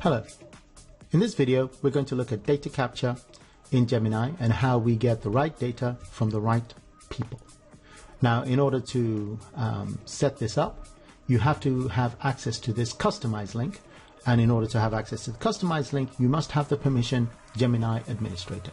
Hello. In this video, we're going to look at data capture in Gemini and how we get the right data from the right people. Now, in order to set this up, you have to have access to this customize link. And in order to have access to the customize link, you must have the permission Gemini administrator.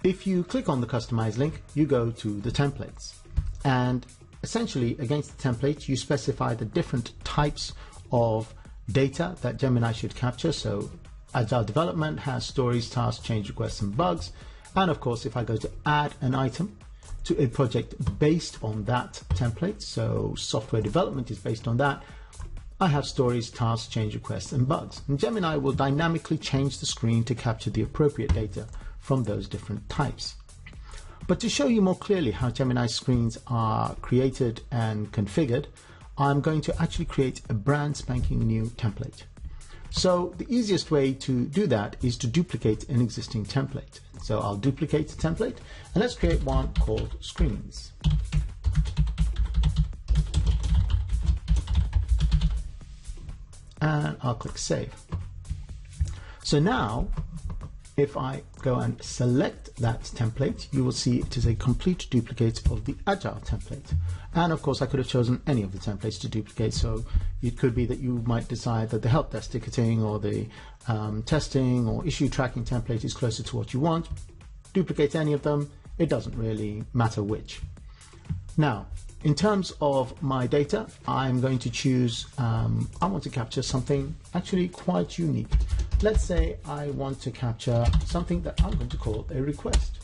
If you click on the customize link, you go to the templates. And essentially, against the template, you specify the different types of data that Gemini should capture. So Agile development has stories, tasks, change requests, and bugs. And of course, if I go to add an item to a project based on that template, so software development is based on that, I have stories, tasks, change requests, and bugs. And Gemini will dynamically change the screen to capture the appropriate data from those different types. But to show you more clearly how Gemini screens are created and configured, I'm going to actually create a brand spanking new template. So the easiest way to do that is to duplicate an existing template. So I'll duplicate the template and let's create one called screens. And I'll click save. So now, if I go and select that template, you will see it is a complete duplicate of the Agile template. And of course, I could have chosen any of the templates to duplicate. So it could be that you might decide that the help desk ticketing or the testing or issue tracking template is closer to what you want. Duplicate any of them. It doesn't really matter which. Now, in terms of my data, I'm going to choose, I want to capture something actually quite unique. Let's say I want to capture something that I'm going to call a request.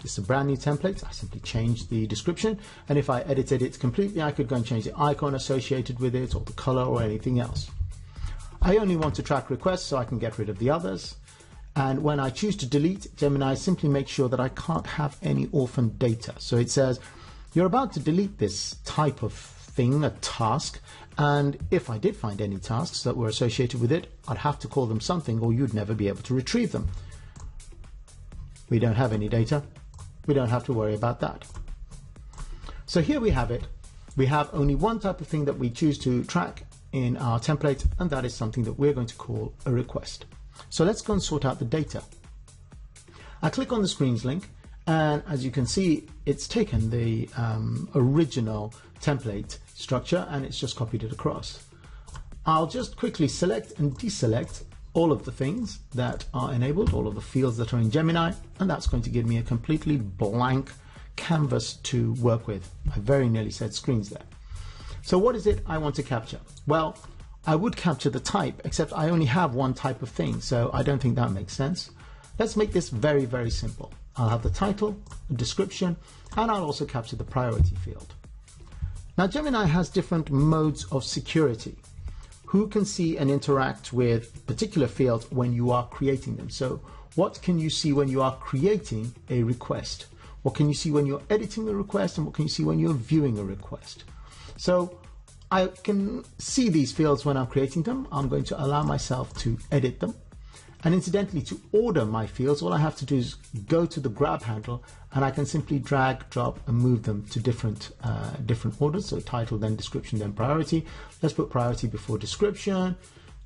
This is a brand new template. I simply change the description. And if I edited it completely, I could go and change the icon associated with it or the color or anything else. I only want to track requests so I can get rid of the others. And when I choose to delete, Gemini simply makes sure that I can't have any orphan data. So it says, you're about to delete this type of thing, a task, and if I did find any tasks that were associated with it, I'd have to call them something or you'd never be able to retrieve them. We don't have any data. We don't have to worry about that. So here we have it. We have only one type of thing that we choose to track in our template, and that is something that we're going to call a request. So let's go and sort out the data. I click on the screens link, and as you can see, it's taken the original template structure and it's just copied it across. I'll just quickly select and deselect all of the things that are enabled, all of the fields that are in Gemini, and that's going to give me a completely blank canvas to work with. I very nearly said screens there. So what is it I want to capture? Well, I would capture the type, except I only have one type of thing, so I don't think that makes sense. Let's make this very, very simple. I'll have the title, the description, and I'll also capture the priority field. Now, Gemini has different modes of security. Who can see and interact with particular fields when you are creating them? So what can you see when you are creating a request? What can you see when you're editing a request? And what can you see when you're viewing a request? So I can see these fields when I'm creating them. I'm going to allow myself to edit them. And incidentally, to order my fields, all I have to do is go to the grab handle and I can simply drag, drop, and move them to different orders. So title, then description, then priority. Let's put priority before description,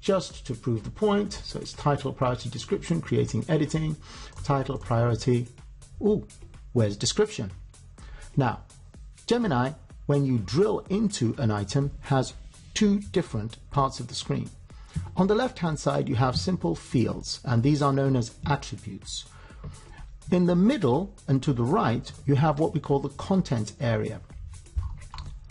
just to prove the point. So it's title, priority, description, creating, editing, title, priority. Ooh, where's description? Now, Gemini, when you drill into an item, has two different parts of the screen. On the left-hand side, you have simple fields, and these are known as attributes. In the middle and to the right, you have what we call the content area.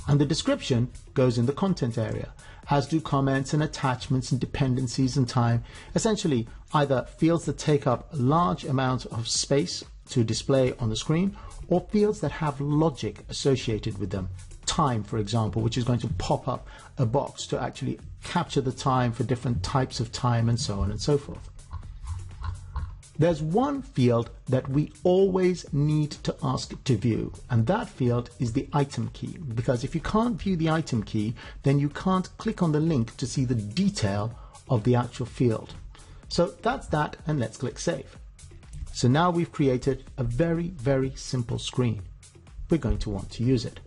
And the description goes in the content area, as do comments and attachments and dependencies and time. Essentially, either fields that take up large amounts of space to display on the screen, or fields that have logic associated with them. Time, for example, which is going to pop up a box to actually capture the time for different types of time and so on and so forth. There's one field that we always need to ask to view, and that field is the item key, because if you can't view the item key, then you can't click on the link to see the detail of the actual field. So that's that, and let's click Save. So now we've created a very, very simple screen. We're going to want to use it.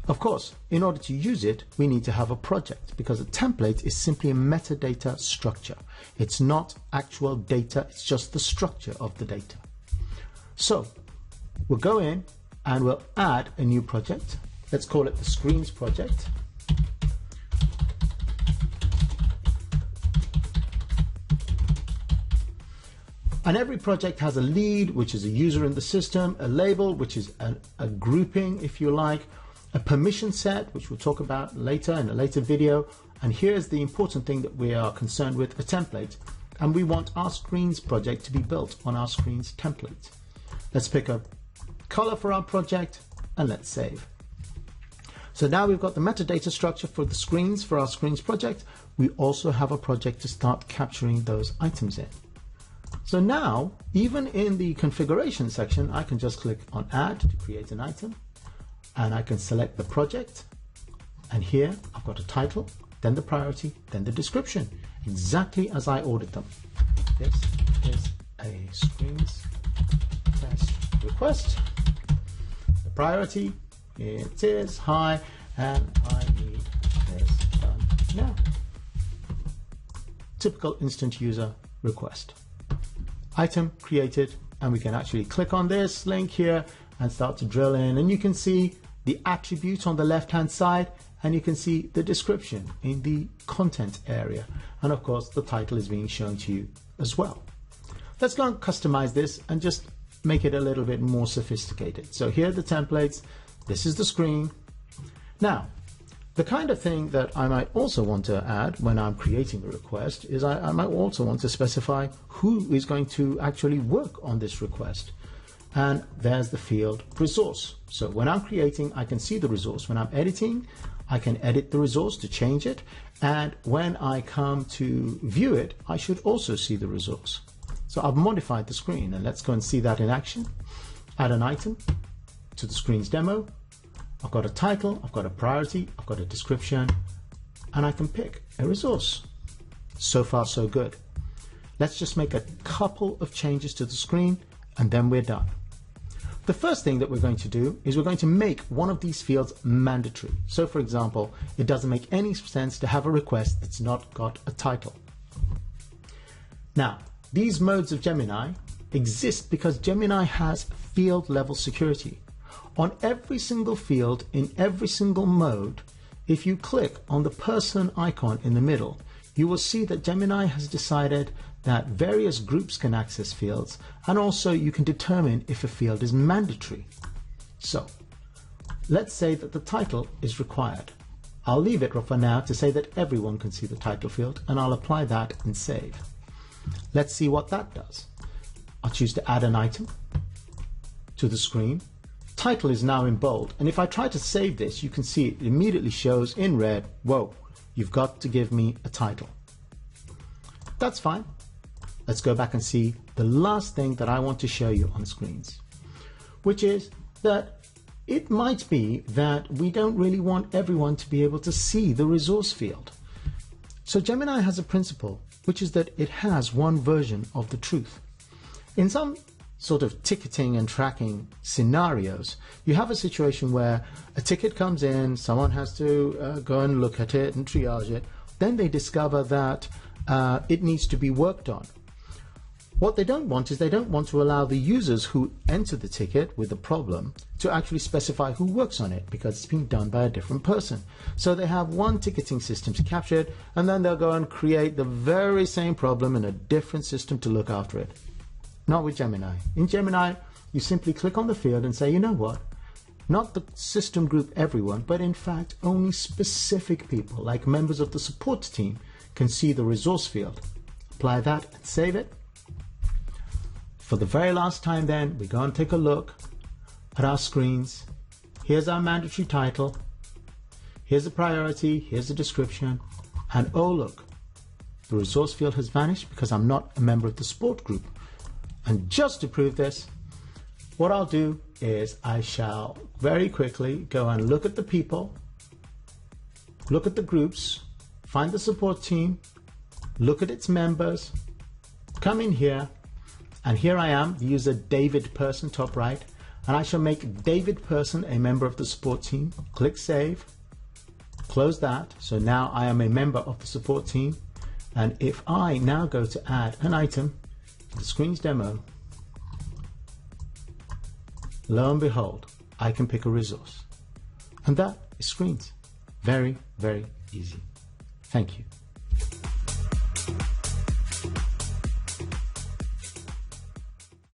Of course, in order to use it, we need to have a project, because a template is simply a metadata structure. It's not actual data, it's just the structure of the data. So we'll go in and we'll add a new project. Let's call it the Screens project. And every project has a lead, which is a user in the system, a label, which is a grouping, if you like, a permission set, which we'll talk about later in a later video. And here's the important thing that we are concerned with, a template. And we want our Screens project to be built on our Screens template. Let's pick a color for our project and let's save. So now we've got the metadata structure for the Screens, for our Screens project. We also have a project to start capturing those items in. So now, even in the configuration section, I can just click on Add to create an item, and I can select the project. And here I've got a title, then the priority, then the description, exactly as I ordered them. This is a Screens test request. The priority, it is high, and I need this done now. Typical instant user request. Item created, and we can actually click on this link here and start to drill in, and you can see the attribute on the left hand side, and you can see the description in the content area, and of course the title is being shown to you as well. Let's go and customize this and just make it a little bit more sophisticated. So here are the templates, this is the screen. Now the kind of thing that I might also want to add when I'm creating a request is I might also want to specify who is going to actually work on this request. And there's the field resource. So when I'm creating, I can see the resource. When I'm editing, I can edit the resource to change it. And when I come to view it, I should also see the resource. So I've modified the screen, and let's go and see that in action. Add an item to the Screens demo. I've got a title, I've got a priority, I've got a description, and I can pick a resource. So far, so good. Let's just make a couple of changes to the screen, and then we're done. The first thing that we're going to do is we're going to make one of these fields mandatory. So for example, it doesn't make any sense to have a request that's not got a title. Now, these modes of Gemini exist because Gemini has field level security. On every single field, in every single mode, if you click on the person icon in the middle, you will see that Gemini has decided that various groups can access fields, and also you can determine if a field is mandatory. So let's say that the title is required. I'll leave it for now to say that everyone can see the title field, and I'll apply that and save. Let's see what that does. I'll choose to add an item to the screen. Title is now in bold, and if I try to save this, you can see it immediately shows in red, whoa, you've got to give me a title. That's fine. Let's go back and see the last thing that I want to show you on screens, which is that it might be that we don't really want everyone to be able to see the resource field. So Gemini has a principle, which is that it has one version of the truth. In some sort of ticketing and tracking scenarios, you have a situation where a ticket comes in, someone has to go and look at it and triage it, then they discover that it needs to be worked on. What they don't want is they don't want to allow the users who enter the ticket with the problem to actually specify who works on it, because it's being done by a different person. So they have one ticketing system to capture it, and then they'll go and create the very same problem in a different system to look after it. Not with Gemini. In Gemini, you simply click on the field and say, you know what? Not the system group everyone, but in fact only specific people, like members of the support team, can see the resource field. Apply that and save it. For the very last time then, we go and take a look at our screens. Here's our mandatory title. Here's the priority. Here's the description. And oh look, the resource field has vanished because I'm not a member of the support group. And just to prove this, what I'll do is I shall very quickly go and look at the people, look at the groups, find the support team, look at its members, come in here, and here I am, the user David person, top right, and I shall make David Person a member of the support team. Click Save, close that. So now I am a member of the support team. And if I now go to add an item to the screen's demo, lo and behold, I can pick a resource. And that is Screens. Very, very easy. Thank you.